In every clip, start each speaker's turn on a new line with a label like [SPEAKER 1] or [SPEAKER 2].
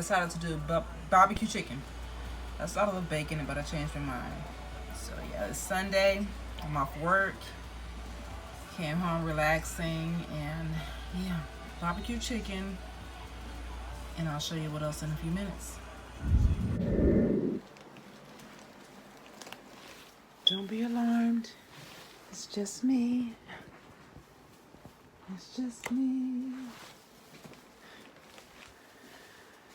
[SPEAKER 1] decided to do barbecue chicken. I started with bacon, but I changed my mind. So yeah, it's Sunday. I'm off work. Came home relaxing, and yeah, barbecue chicken. And I'll show you what else in a few minutes. Don't be alarmed. It's just me. It's just me.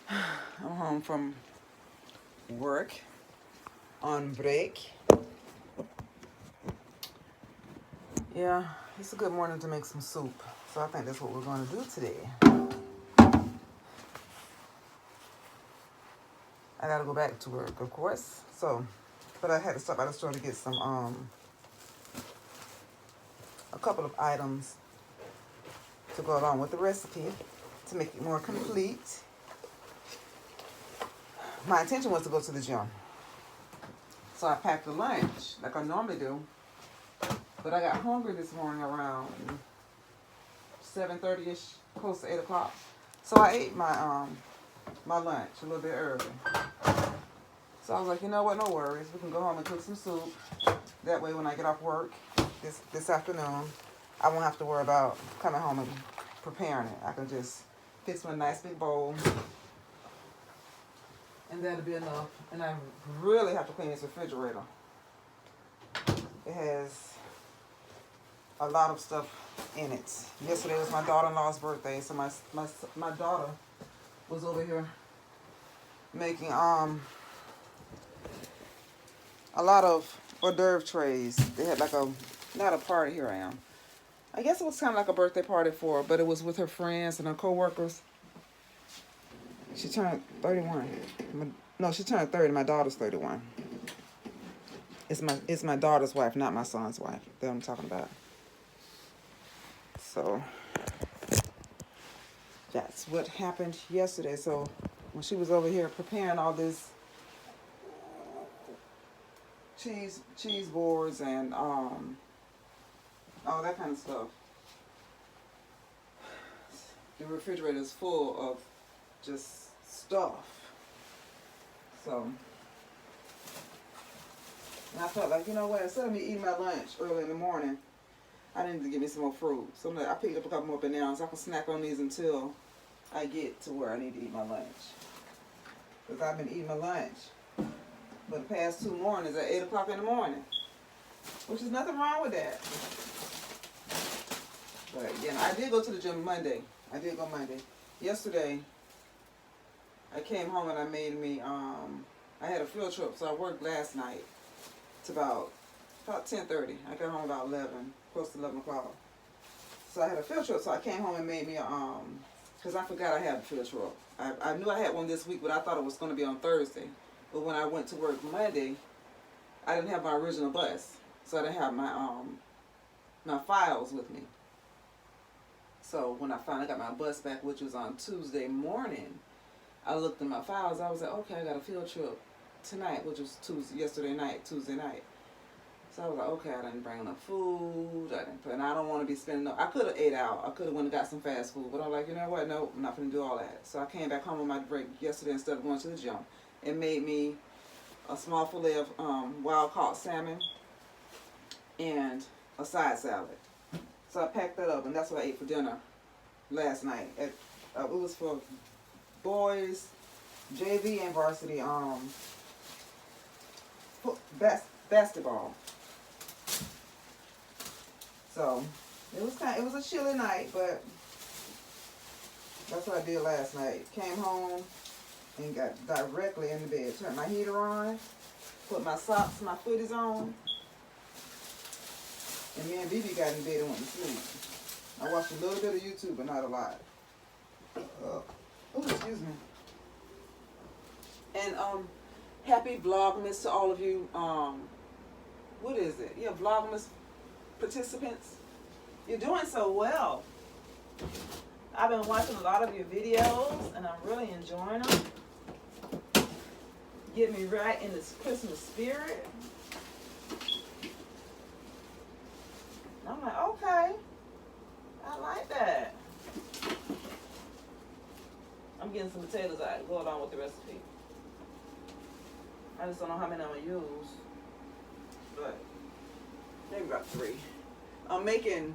[SPEAKER 1] I'm home from work on break. Yeah, it's a good morning to make some soup. So I think that's what we're going to do today. I got to go back to work, of course. So, but I had to stop by the store to get some, a couple of items to go along with the recipe to make it more complete. My intention was to go to the gym. So I packed a lunch like I normally do. But I got hungry this morning around 7:30ish, close to 8 o'clock. So I ate my my lunch a little bit early. So I was like, you know what, no worries. We can go home and cook some soup. That way when I get off work this afternoon, I won't have to worry about coming home and preparing it. I can just fix me a nice big bowl. And that'll be enough. And I really have to clean this refrigerator. It has a lot of stuff in it. Yesterday was my daughter-in-law's birthday, so my daughter was over here making a lot of hors d'oeuvre trays. They had like not a party. Here I am. I guess it was kind of like a birthday party for her, but it was with her friends and her co-workers. She turned 31. No, she turned 30. My daughter's 31. It's my daughter's wife, not my son's wife that I'm talking about. So that's what happened yesterday. So when she was over here preparing all this cheese boards and all that kind of stuff, the refrigerator is full of just stuff. So, and I felt like, you know what, instead of me eating my lunch early in the morning, I needed to get me some more fruit. So I picked up a couple more bananas. I can snack on these until I get to where I need to eat my lunch. Because I've been eating my lunch for the past 2 mornings at 8 o'clock in the morning. Which is nothing wrong with that. But yeah, I did go to the gym Monday. I did go Monday. Yesterday, I came home and I made me, I had a field trip. So I worked last night to about 10:30. I got home about 11, close to 11 o'clock. So I had a field trip. So I came home and made me because I forgot I had a field trip. I knew I had one this week, but I thought it was going to be on Thursday. But when I went to work Monday, I didn't have my original bus. So I didn't have my files with me. So when I finally got my bus back, which was on Tuesday morning, I looked at my files. I was like, okay, I got a field trip tonight, which was Tuesday night. So I was like, okay, I didn't bring enough food. And I don't want to be spending. I could have ate out. I could have went and got some fast food. But I'm like, you know what? No, I'm not going to do all that. So I came back home on my break yesterday instead of going to the gym. It made me a small fillet of wild caught salmon and a side salad. So I packed that up, and that's what I ate for dinner last night. It was for boys, JV and varsity basketball. So it was a chilly night, but that's what I did last night. Came home and got directly in the bed. Turned my heater on, put my socks, my footies on, and me and BB got in bed and went to sleep. I watched a little bit of YouTube, but not a lot. Oh, excuse me. And happy Vlogmas to all of you. What is it? Yeah, Vlogmas participants. You're doing so well. I've been watching a lot of your videos, and I'm really enjoying them. Get me right in this Christmas spirit. I'm like, okay, I like that. I'm getting and some potatoes that go along with the recipe. I just don't know how many I'm gonna use, but maybe about 3. I'm making.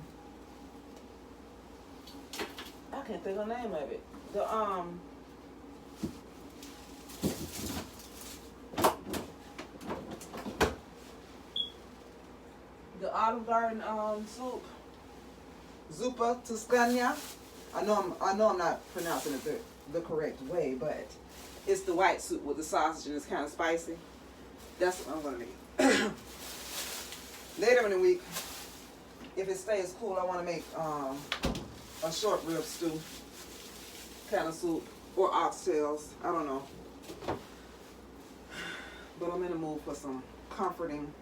[SPEAKER 1] I can't think of the name of it. The Olive Garden soup, zuppa Toscana. I know I'm not pronouncing it the correct way, but it's the white soup with the sausage and it's kind of spicy. That's what I'm gonna make. Later in the week, if it stays cool, I want to make a short rib stew kind of soup or oxtails. I don't know, but I'm in the mood for some comforting,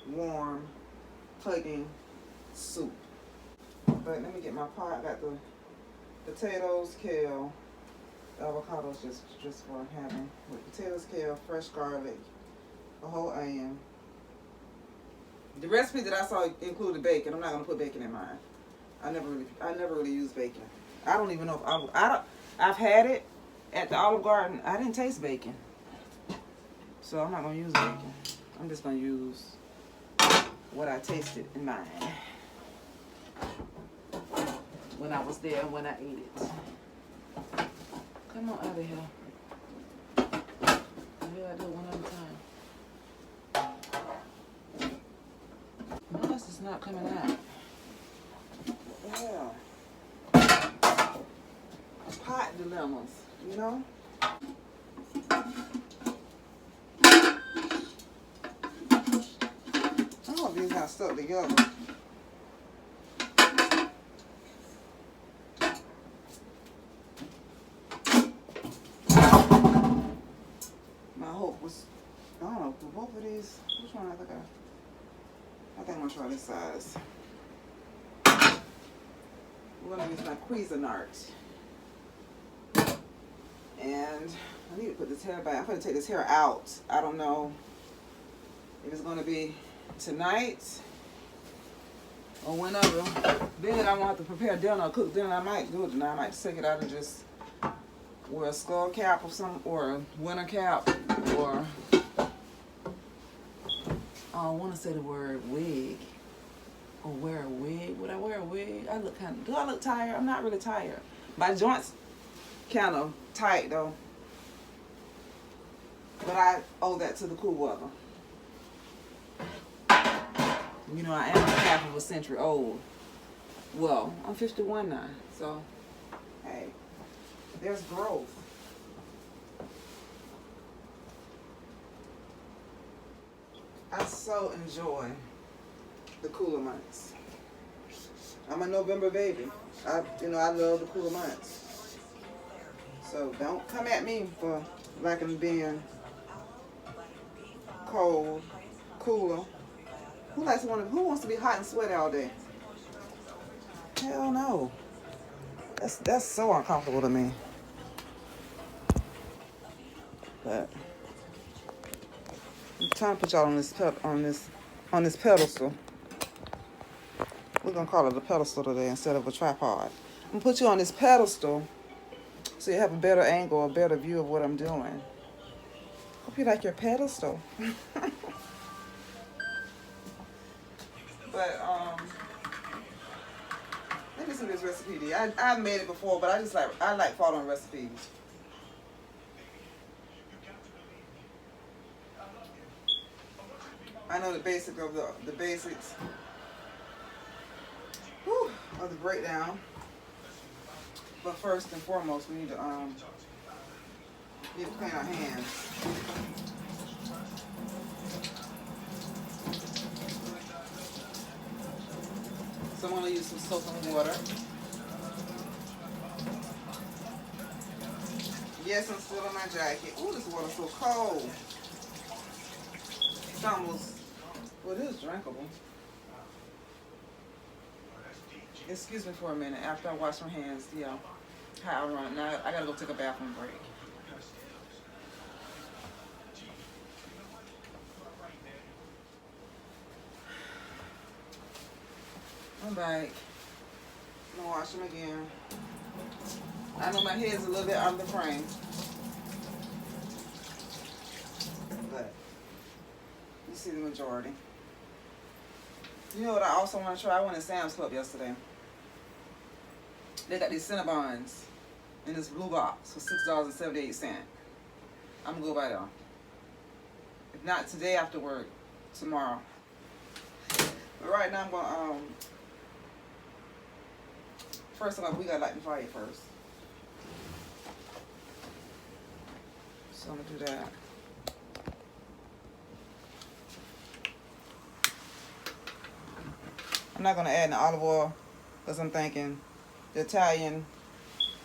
[SPEAKER 1] warm, hugging soup. But let me get my pot. I got the potatoes, kale, avocados just for having with potatoes, kale, fresh garlic, a whole onion. The recipe that I saw included bacon. I'm not gonna put bacon in mine. I never really use bacon. I don't even know if I've had it at the Olive Garden. I didn't taste bacon, so I'm not gonna use bacon. I'm just gonna use what I tasted in mine when I was there and when I ate it. Come on out of here. Maybe I do it one at a time. No, this is not coming out. What the hell? Pot dilemmas, you know? I hope these got stuck together. My hope was, I don't know, for both of these, which one I think I'm gonna try this size. We're gonna use my Cuisinart. And I need to put this hair back. I'm gonna take this hair out. I don't know if it's gonna be tonight or whenever. Then I won't have to prepare dinner or cook dinner. I might do it tonight. I might just take it out and just wear a skull cap or a winter cap, or I don't want to say the word wig. Or wear a wig. Would I wear a wig? Do I look tired? I'm not really tired. My joints kind of tight though. But I owe that to the cool weather. You know, I am half of a century old. Well, I'm 51 now. So, hey, there's growth. I so enjoy the cooler months. I'm a November baby. I love the cooler months. So don't come at me for liking being cold, cooler. Who wants to be hot and sweaty all day? Hell no. That's so uncomfortable to me. But I'm trying to put y'all on this pedestal. We're gonna call it a pedestal today instead of a tripod. I'm gonna put you on this pedestal so you have a better angle, a better view of what I'm doing. Hope you like your pedestal. But let me see this recipe. I've made it before, but I like following recipes. I know the basics of the basics. Of the breakdown. But first and foremost, we need to clean our hands. So I'm gonna use some soap and water. Yes, I'm still in my jacket. Ooh, this water's so cold. It's almost, well, it is drinkable. Excuse me for a minute. After I wash my hands, yeah, how I run. Now I gotta go take a bathroom break. I'm back. I'm gonna wash them again. I know my head's a little bit out of the frame, but you see the majority. You know what I also want to try? I went to Sam's Club yesterday. They got these Cinnabons in this blue box for $6.78. I'm gonna go by them. If not today after work, tomorrow. But right now I'm gonna first we gotta light the fire first. So I'm gonna do that. I'm not gonna add any olive oil because I'm thinking the Italian.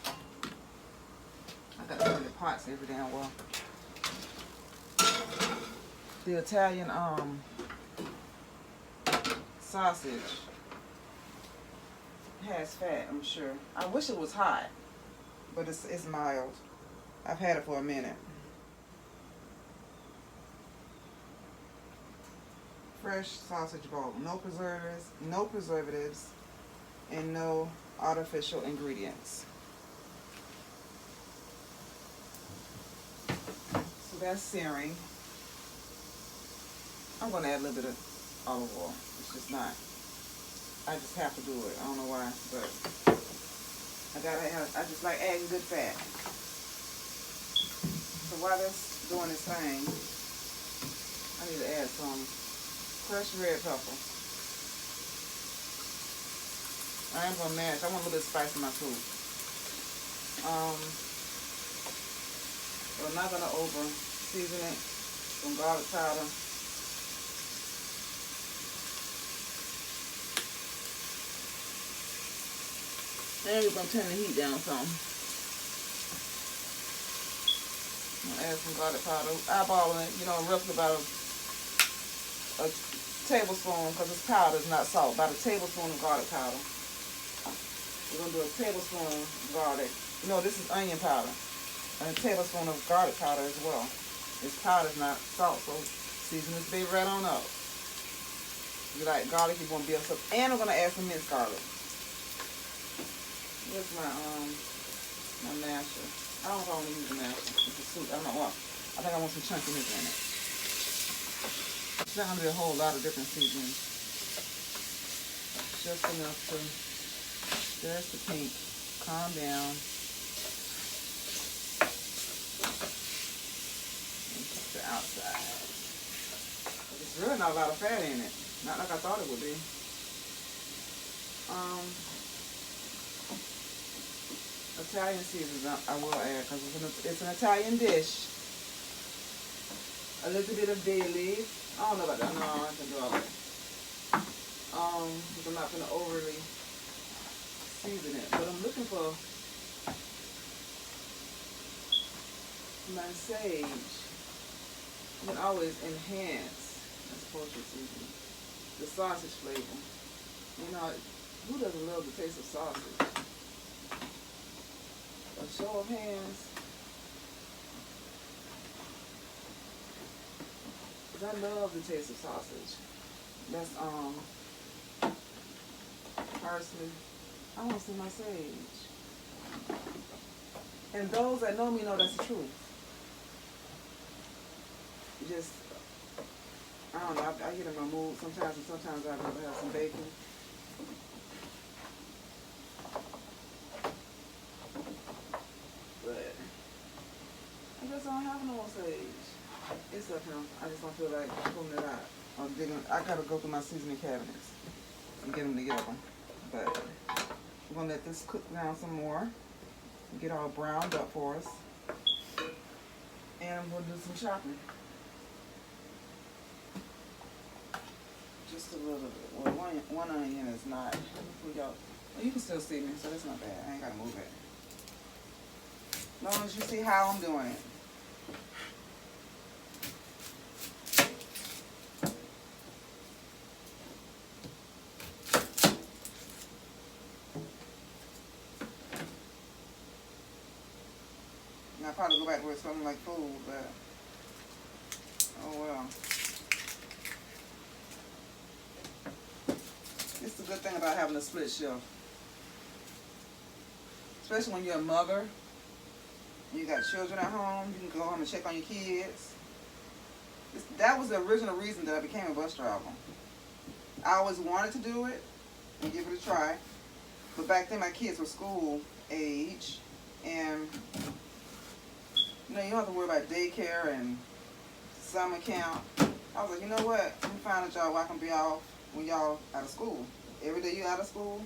[SPEAKER 1] I gotta clean the pots every damn well. The Italian sausage has fat, I'm sure. I wish it was hot, but it's mild. I've had it for a minute. Fresh sausage bowl, no preservatives, and no artificial ingredients. So that's searing. I'm gonna add a little bit of olive oil. It's just not. I just have to do it. I don't know why, but I just like adding good fat. So while that's doing its thing, I need to add some crushed red pepper. I am gonna mash. I want a little bit of spice in my food. But I'm not gonna over season it. Some garlic powder. And we're gonna turn the heat down some. I'm gonna add some garlic powder. Eyeballing it, roughly about a tablespoon, because it's powder, it's not salt. About a tablespoon of garlic powder. We're gonna do a tablespoon of garlic. This is onion powder. And a tablespoon of garlic powder as well. This powder is not salt, so season this baby right on up. If you like garlic, you want to be able to. And I'm gonna add some minced garlic. Where's my masher? I don't know if I want to use the masher. It's a soup. I don't know what. I think I want some chunkiness in it. It's not going to be a whole lot of different seasonings. Just enough to. There's the pink. Calm down. And keep the outside. There's really not a lot of fat in it. Not like I thought it would be. Italian seasonings I will add because it's an Italian dish. A little bit of bay leaf. I don't know about that. No, I can do all that. Because I'm not going to overly season it. But I'm looking for my sage. You can always enhance, that's poultry seasoning, the sausage flavor. Who doesn't love the taste of sausage? A show of hands. Because I love the taste of sausage. That's parsley. I want to see my sage. And those that know me know that's the truth. Just, I don't know, I get in my mood sometimes, and sometimes I'd rather have some bacon. But I guess I don't have no more sage. It's up here. I just don't feel like pulling it out. I gotta go through my seasoning cabinets and get them together. But we're gonna let this cook down some more and get all browned up for us. And we'll do some chopping. Just a little bit. Well, one onion is not. Well, you can still see me, so that's not bad. I ain't gotta move it. As long as you see how I'm doing it. And I'll probably go back with something like food, but oh well. It's the good thing about having a split shift. especially when you're a mother, you got children at home, you can go home and check on your kids. That was the original reason that I became a bus driver. I always wanted to do it and give it a try, but back then my kids were school age, and you know, you don't have to worry about daycare and summer camp. I was like, you know what? Let me find a job where I can be off when y'all out of school. Every day you out of school,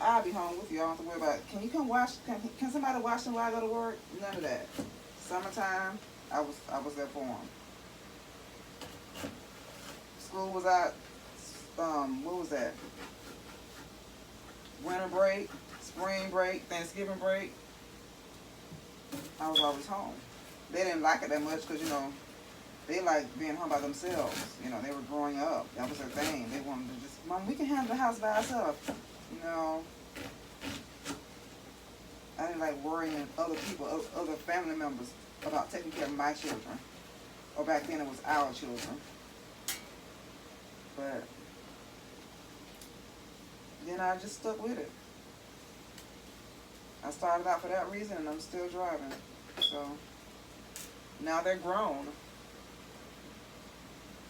[SPEAKER 1] I'll be home with you. I don't have to worry about, can you come watch? Can somebody watch them while I go to work? None of that. Summertime, I was there for them. School was out. What was that? Winter break, spring break, Thanksgiving break. I was always home. They didn't like it that much because, you know, they liked being home by themselves. You know, they were growing up. That was their thing. They wanted to just, Mom, we can handle the house by ourselves. No. I didn't like worrying other people, other family members about taking care of my children. Or back then it was our children. But then I just stuck with it. I started out for that reason and I'm still driving. So now they're grown.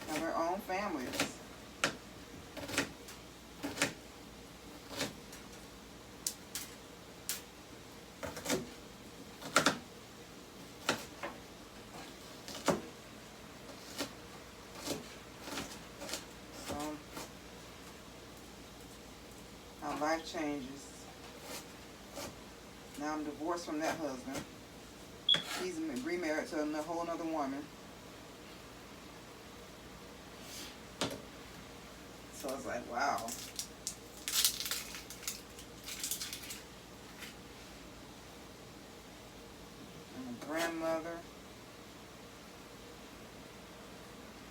[SPEAKER 1] Have their own families. So our life changes. Now I'm divorced from that husband. He's remarried to a whole other woman. So it's like, wow. I'm a grandmother.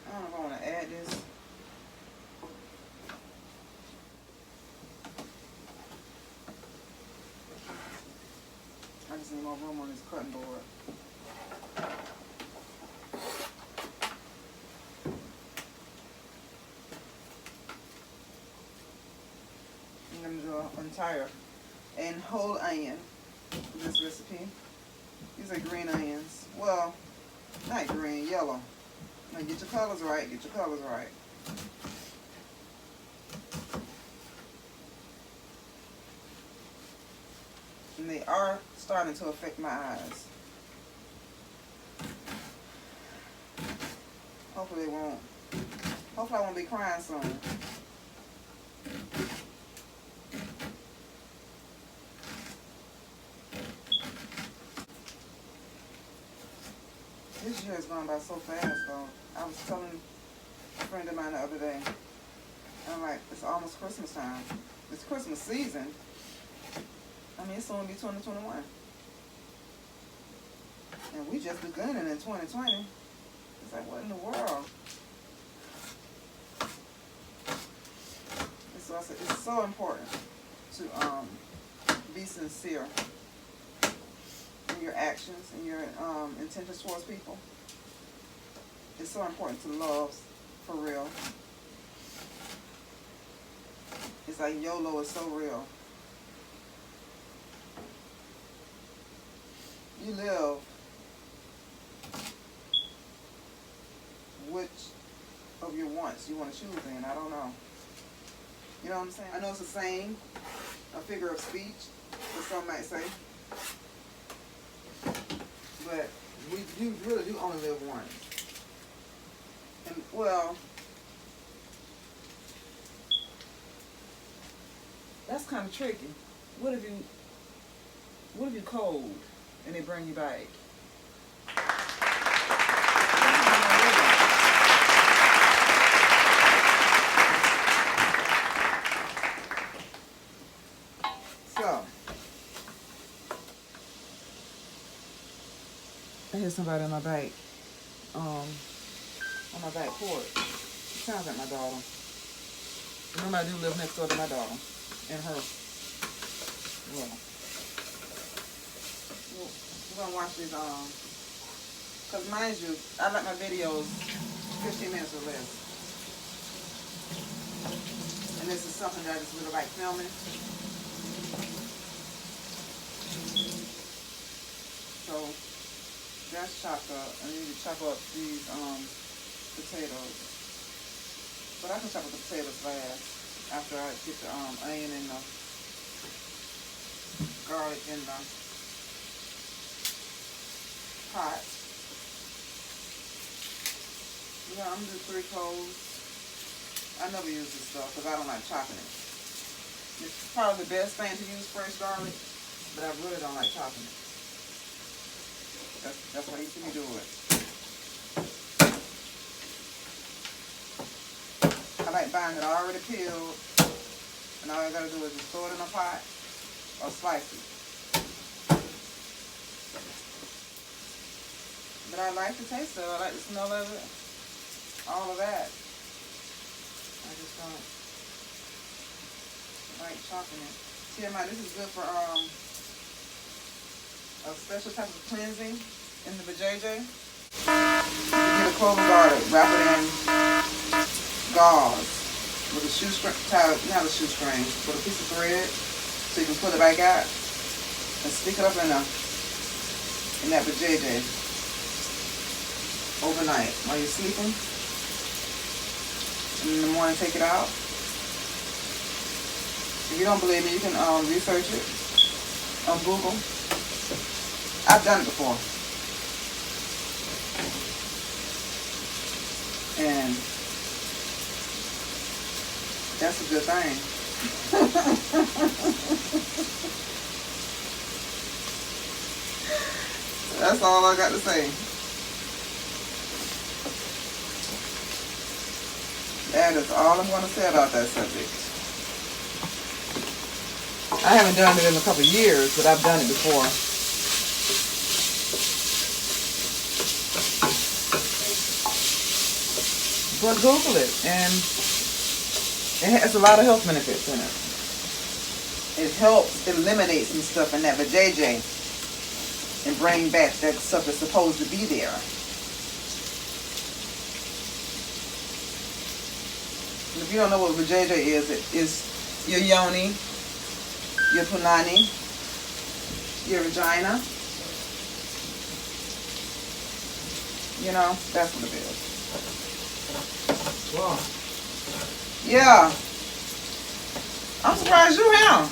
[SPEAKER 1] I don't know if I want to add this. I just need more room on this cutting board. I'm going to do an entire and whole onion for this recipe. These are green onions. Well, not green, yellow. Now get your colors right, get your colors right. And they are starting to affect my eyes. Hopefully they won't. Hopefully I won't be crying soon. This year has gone by so fast though. I was telling a friend of mine the other day, I'm like, it's almost Christmas time. It's Christmas season. I mean, it's soon to be 2021. And we just beginning in 2020. It's like, what in the world? It's so important to be sincere in your actions and your intentions towards people. It's so important to love for real. It's like YOLO is so real. You live. Which of your wants you want to choose in? I don't know. You know what I'm saying? I know it's a saying, a figure of speech, as some might say. But you really do only live once. And well, that's kind of tricky. What if you cold and they bring you back? So, I hear somebody on my back, on my back porch. It sounds like my daughter. Remember, I do live next door to my daughter and her. Well, we're gonna watch these. Cause mind you, I like my videos 15 minutes or less. And this is something that I just really like filming. that's chopped up. I need to chop up these potatoes. But I can chop up the potatoes last after I get the onion and the garlic in the pot. Yeah, I'm gonna do 3 cloves. I never use this stuff because I don't like chopping it. It's probably the best thing to use fresh garlic, but I really don't like chopping it. That's why you see me do it. I like buying it already peeled, and all I gotta do is just throw it in a pot or slice it. But I like the taste of it. I like the smell of it. All of that. I just don't like chopping it. TMI, this is good for a special type of cleansing in the vajayjay. You get a clove of garlic, wrap it in gauze with a shoestring, not a shoestring, with a piece of thread so you can pull it back out and stick it up in that vajayjay overnight while you're sleeping. And in the morning, take it out. If you don't believe me, you can research it on Google. I've done it before. And that's a good thing. That's all I got to say. That is all I'm going to say about that subject. I haven't done it in a couple of years, but I've done it before. But Google it, and it has a lot of health benefits in it. It helps eliminate some stuff in that vajayjay and bring back that stuff that's supposed to be there. And if you don't know what vajayjay is, it is your yoni, your punani, your vagina. You know, that's what it is.
[SPEAKER 2] Wow.
[SPEAKER 1] Yeah. I'm surprised you here.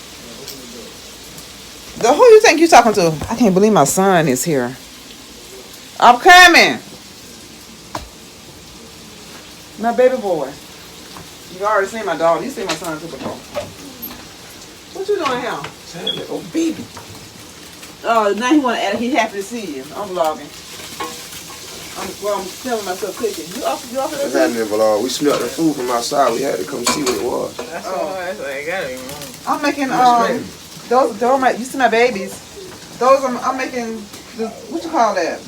[SPEAKER 1] Who you think you talking to? I can't believe my son is here. I'm coming. My baby boy. You already seen my dog. You seen my son too before. What you doing here?
[SPEAKER 2] Oh, baby.
[SPEAKER 1] Oh, now he want to add. He happy to see you. I'm vlogging. I'm filming myself cooking. You off
[SPEAKER 2] What's happening, vlog? We smelled the food from outside. We had to come see what it was.
[SPEAKER 3] That's all. That's what I got it.
[SPEAKER 1] I'm making those you see my babies. Those I'm making the, what you call that?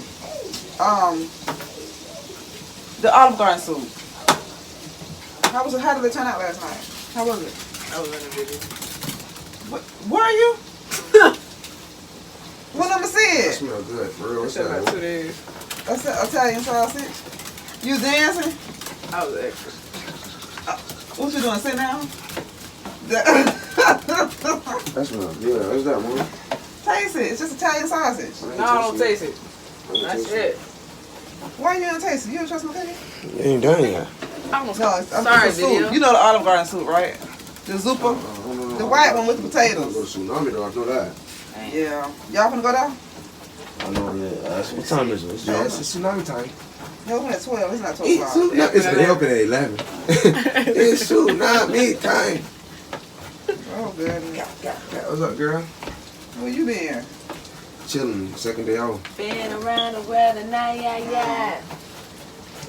[SPEAKER 1] The Olive Garden soup. How did it turn out last night? How was it?
[SPEAKER 3] I was in the video.
[SPEAKER 1] Where are you? What number
[SPEAKER 2] It
[SPEAKER 1] said?
[SPEAKER 2] smelled good, for real. What's
[SPEAKER 3] It's about 2
[SPEAKER 2] that?
[SPEAKER 3] days.
[SPEAKER 1] That's Italian sausage. You dancing?
[SPEAKER 3] I was extra.
[SPEAKER 1] What you doing? Sit down?
[SPEAKER 2] That smells good. What's that, man?
[SPEAKER 1] Taste it. It's just Italian sausage.
[SPEAKER 3] No, I don't taste it. That's it.
[SPEAKER 1] Why you don't taste it? You don't trust my cooking?
[SPEAKER 2] You ain't done yet.
[SPEAKER 3] I almost
[SPEAKER 1] No, it's
[SPEAKER 3] sorry,
[SPEAKER 1] a soup.
[SPEAKER 3] video.
[SPEAKER 1] You know the Olive Garden soup, right? The zuppa. The white one with the potatoes.
[SPEAKER 2] Go to Tsunami, though. I know that.
[SPEAKER 1] Yeah. Y'all wanna go down?
[SPEAKER 2] I know, yeah. What time is it? Yeah, it's Tsunami time.
[SPEAKER 1] No, open at 12. It's not 12
[SPEAKER 2] It's
[SPEAKER 1] o'clock.
[SPEAKER 2] open at 11. It's Tsunami time.
[SPEAKER 1] Oh, good.
[SPEAKER 2] What's up, girl?
[SPEAKER 1] Where you been?
[SPEAKER 2] Chilling. Second day off.
[SPEAKER 3] Been around the world and yeah.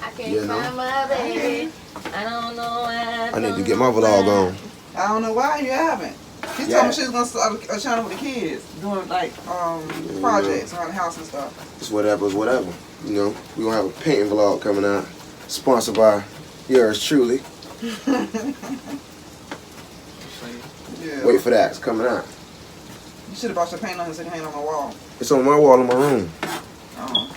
[SPEAKER 3] I can't
[SPEAKER 2] Yeah, no.
[SPEAKER 3] find my baby. I don't know why.
[SPEAKER 2] I need to get my vlog on.
[SPEAKER 1] I don't know why you haven't. She told me she was gonna start a channel with the kids, doing like projects around the house and stuff.
[SPEAKER 2] It's whatever. You know, we gonna have a painting vlog coming out, sponsored by yours truly.
[SPEAKER 1] Yeah.
[SPEAKER 2] Wait for that. It's coming out.
[SPEAKER 1] You should have bought your paint on so it can hang on my wall.
[SPEAKER 2] It's on my wall in my room.
[SPEAKER 1] Oh.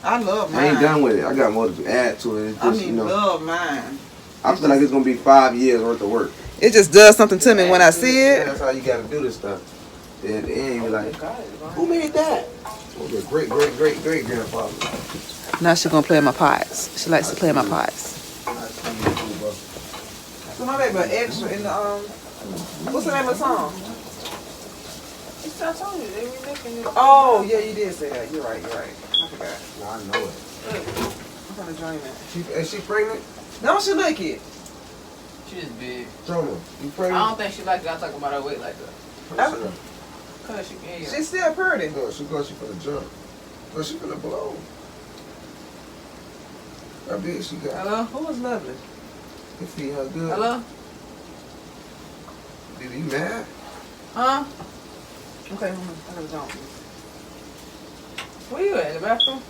[SPEAKER 1] I love mine.
[SPEAKER 2] I ain't done with it. I got more to add to it. It's just,
[SPEAKER 1] love mine.
[SPEAKER 2] I feel like it's gonna be 5 years worth of work.
[SPEAKER 1] It just does something to me when I see
[SPEAKER 2] Yeah,
[SPEAKER 1] it.
[SPEAKER 2] that's how you gotta do this stuff. Then at the end, you be like,
[SPEAKER 3] God,
[SPEAKER 2] who made that? Oh, your great grandfather.
[SPEAKER 1] Now she's gonna play in my pots. She likes to play in my pots. So my baby extra in the what's the name of the song?
[SPEAKER 3] I told you, they remaking it.
[SPEAKER 1] Oh yeah, you did say that. You're right. I forgot.
[SPEAKER 2] No, I know it.
[SPEAKER 1] I'm trying to join that.
[SPEAKER 2] Is she pregnant?
[SPEAKER 1] Don't she look it?
[SPEAKER 3] She just big.
[SPEAKER 2] Drama, you
[SPEAKER 3] I
[SPEAKER 2] pregnant?
[SPEAKER 3] don't think she like that. I talk about her weight like that. Cause she can hear.
[SPEAKER 1] She's still pretty.
[SPEAKER 2] No, she finna jump. No, she finna blow. How big she got?
[SPEAKER 1] Hello? Who was lovely?
[SPEAKER 2] You feed her good.
[SPEAKER 3] Hello?
[SPEAKER 2] Did you mad?
[SPEAKER 1] Huh? Okay, I gotta jump.
[SPEAKER 3] Where you at? In the bathroom?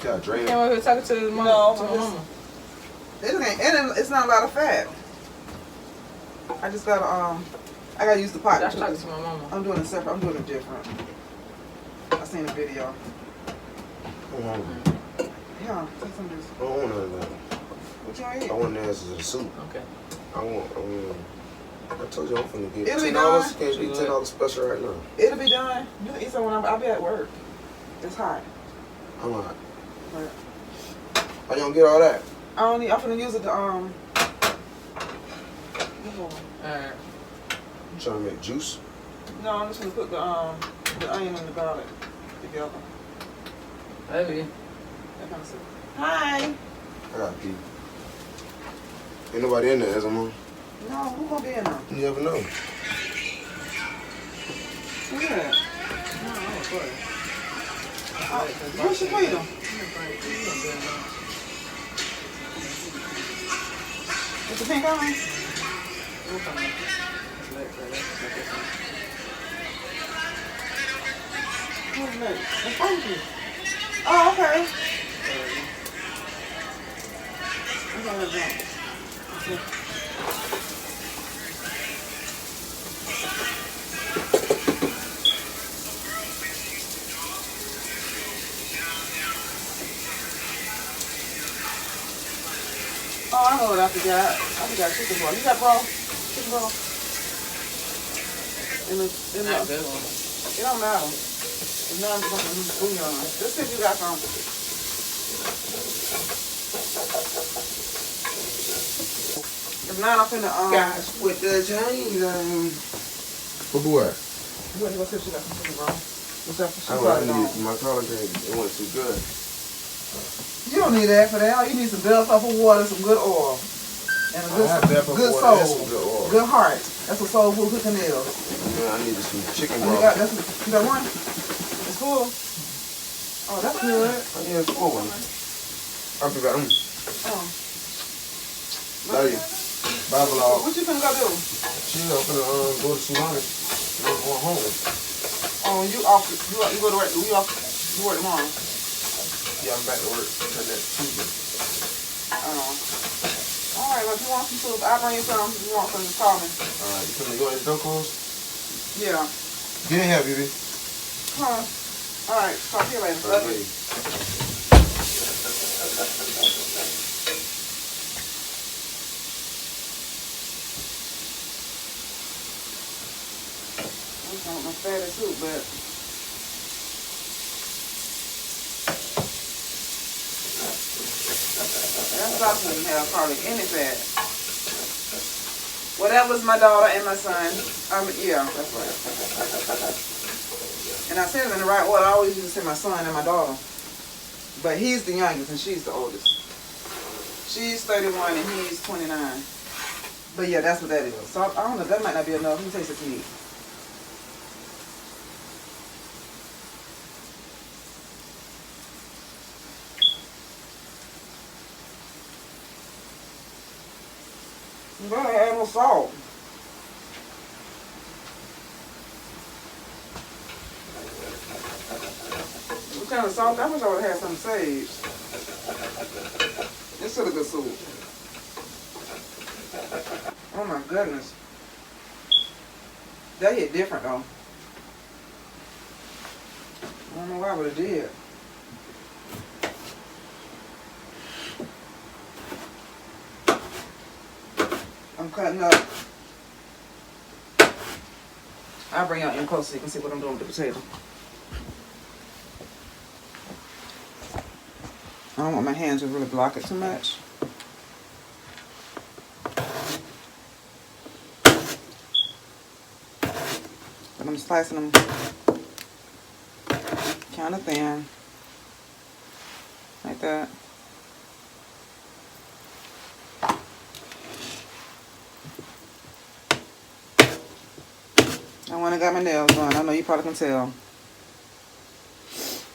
[SPEAKER 2] Got drained.
[SPEAKER 3] Came over here talking to his mom.
[SPEAKER 1] No,
[SPEAKER 3] to my mama.
[SPEAKER 1] It's not a lot of fat. I just gotta I gotta use the pot.
[SPEAKER 3] That's talking to my mama.
[SPEAKER 1] I'm doing it separate. I'm doing it different. I seen the video.
[SPEAKER 2] I'm hungry.
[SPEAKER 1] Yeah, take some of this.
[SPEAKER 2] I don't want none of that.
[SPEAKER 1] What you want to eat?
[SPEAKER 2] I want the answers to the soup.
[SPEAKER 3] Okay.
[SPEAKER 2] I told you I'm finna get
[SPEAKER 1] It'll be
[SPEAKER 2] $10.
[SPEAKER 1] done.
[SPEAKER 2] Can't be $10 special right now.
[SPEAKER 1] It'll be done. You can eat some when I'll be at work. It's hot.
[SPEAKER 2] I'm hot.
[SPEAKER 1] But
[SPEAKER 2] How you gonna get all that?
[SPEAKER 1] I'm finna use it to
[SPEAKER 3] Alright.
[SPEAKER 2] You trying to make juice?
[SPEAKER 1] No, I'm just gonna put the onion and the garlic together.
[SPEAKER 3] Maybe.
[SPEAKER 1] That kind of stuff. Hi.
[SPEAKER 2] I got pee. Ain't nobody in there, is there, Mom?
[SPEAKER 1] No, who gonna be in there?
[SPEAKER 2] You never know.
[SPEAKER 1] Who is that? Where's your feet on? With the pink eye? Who's that? That's funky. Oh, okay. I'm gonna jump. Oh, I know what I forgot. I forgot chicken broth. You got broth? Chicken broth?
[SPEAKER 3] Not good one.
[SPEAKER 1] It don't matter. It's not fucking bouillon. Just see if you got some. If not, I'm finna
[SPEAKER 2] Guys, with the Chinese, For what?
[SPEAKER 1] You want to go see if she got some chicken broth? What's that? She
[SPEAKER 2] I
[SPEAKER 1] probably
[SPEAKER 2] need
[SPEAKER 1] don't.
[SPEAKER 2] my collard greens. It wasn't too good.
[SPEAKER 1] You don't need that for that. All you need some bell pepper water, some good oil, and a good,
[SPEAKER 2] I have bell pepper
[SPEAKER 1] good
[SPEAKER 2] water
[SPEAKER 1] soul,
[SPEAKER 2] and some good oil.
[SPEAKER 1] good heart. That's what soul food cooking is.
[SPEAKER 2] Yeah, I needed some chicken
[SPEAKER 1] Oh, you
[SPEAKER 2] broth.
[SPEAKER 1] got one? It's full. Oh, that's good.
[SPEAKER 2] I need a full one. I'll be back.
[SPEAKER 1] Oh.
[SPEAKER 2] Love you. Bye, vlog.
[SPEAKER 1] What you finna go do?
[SPEAKER 2] Shit, I'm finna go to Solana. I'm going home.
[SPEAKER 1] Oh, you off? You go to work? You off? You work tomorrow?
[SPEAKER 2] Yeah, I'm back to work until next Tuesday.
[SPEAKER 1] All right. Well, if you want some soup, I'll bring you some. If you want some, just call me.
[SPEAKER 2] Alright, you finna go in the door close?
[SPEAKER 1] Yeah.
[SPEAKER 2] Get in here, baby.
[SPEAKER 1] Huh. All right. Talk to you later. Love you. I don't know fatty soup, but that sausage doesn't have hardly any fat. Well, that was my daughter and my son. Yeah, that's right. And I said it in the right order. I always used to say my son and my daughter. But he's the youngest and she's the oldest. She's 31 and he's 29. But yeah, that's what that is. So I don't know, that might not be enough. Let me taste it to you. You gotta add more salt. What kind of salt? I wish I would have had some sage. It's still a good soup. Oh my goodness. That hit different though. I don't know why, but it did. I'm cutting up I'll bring y'all in close so you can see what I'm doing with the potato. I don't want my hands to really block it too much. But I'm slicing them kind of thin, like that. I went and got my nails done. I know you probably can tell.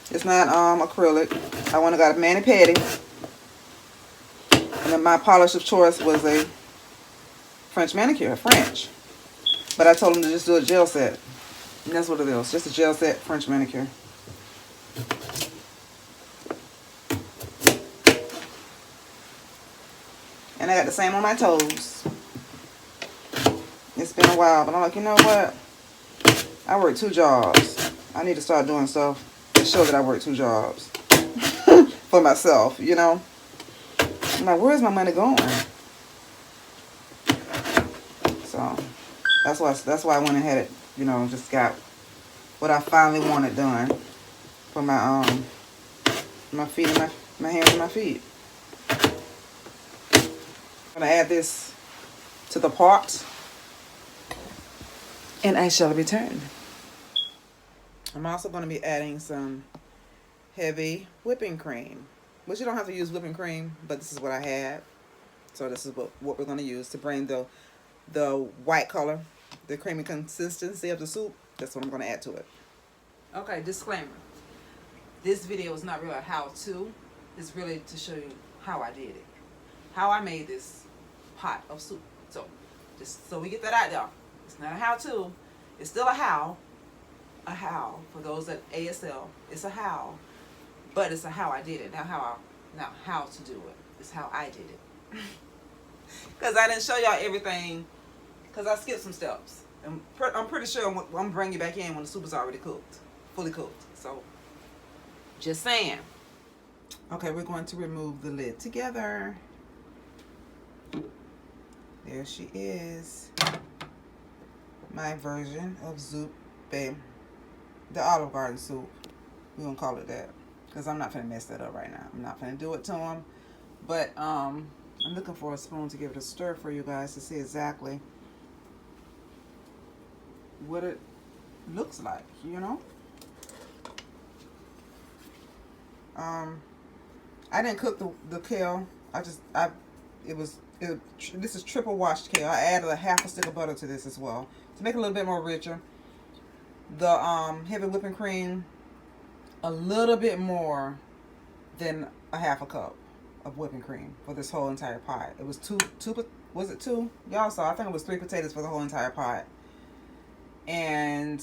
[SPEAKER 1] It's not acrylic. I went and got a mani-pedi. And then my polish of choice was a French manicure, French. But I told them to just do a gel set. And that's what it is. Just a gel set French manicure. And I got the same on my toes. It's been a while, but I'm like, you know what? I work 2 jobs. I need to start doing stuff to show that I work 2 jobs for myself, you know? I'm like, where's my money going? So that's why I went and had it, you know, just got what I finally wanted done for my my feet and my hands and my feet. I'm gonna add this to the pot, and I shall return. I'm also going to be adding some heavy whipping cream, which you don't have to use whipping cream, but this is what I have. So this is what we're going to use to bring the white color, the creamy consistency of the soup. That's what I'm going to add to it. Okay, disclaimer. This video is not really a how-to. It's really to show you how I did it. How I made this pot of soup. So, just so we get that out there. It's not a how-to. It's still a how. A how. For those at ASL, it's a how. But it's a how I did it. Now how to do it. It's how I did it. Because I didn't show y'all everything. Because I skipped some steps. And I'm pretty sure I'm going to bring you back in when the soup is already cooked. Fully cooked. So, just saying. Okay, we're going to remove the lid together. There she is. My version of zuppa. The Olive Garden soup. We're going to call it that. Because I'm not going to mess that up right now. I'm not going to do it to them. But I'm looking for a spoon to give it a stir for you guys to see exactly what it looks like, you know. I didn't cook the kale. This is triple washed kale. I added a half a stick of butter to this as well to make it a little bit more richer. The heavy whipping cream, a little bit more than a half a cup of whipping cream for this whole entire pot. It was two, was it 2? Y'all saw, I think it was 3 potatoes for the whole entire pot. And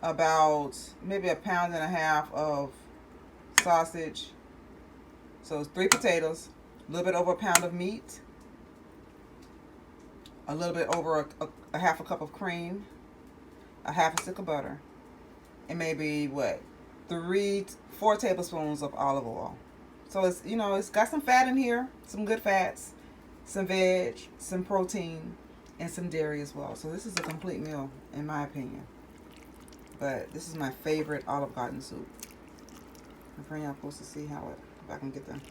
[SPEAKER 1] about maybe 1.5 pounds of sausage. So it's 3 potatoes, a little bit over 1 pound of meat, a little bit over a half a cup of cream, a half a stick of butter, and maybe what, 4 tablespoons of olive oil. So it's, you know, it's got some fat in here, some good fats, some veg, some protein, and some dairy as well. So this is a complete meal in my opinion. But this is my favorite Olive Garden soup. I'm bring y'all close to see how it, if I can get them.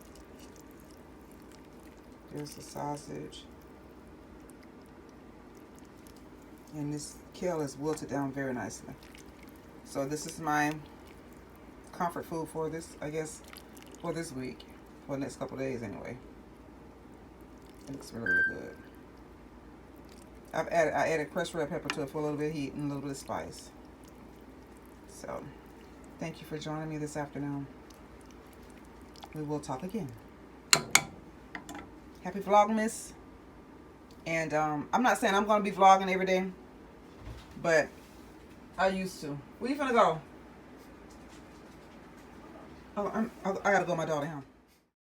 [SPEAKER 1] There's the sausage. And this kale is wilted down very nicely. So this is my comfort food for this, I guess, for this week. For the next couple of days anyway. It looks really, really good. I added crushed red pepper to it for a little bit of heat and a little bit of spice. So, thank you for joining me this afternoon. We will talk again. Happy Vlogmas. And I'm not saying I'm going to be vlogging every day, but I used to. Where you finna go? Oh, I gotta go with my daughter, huh?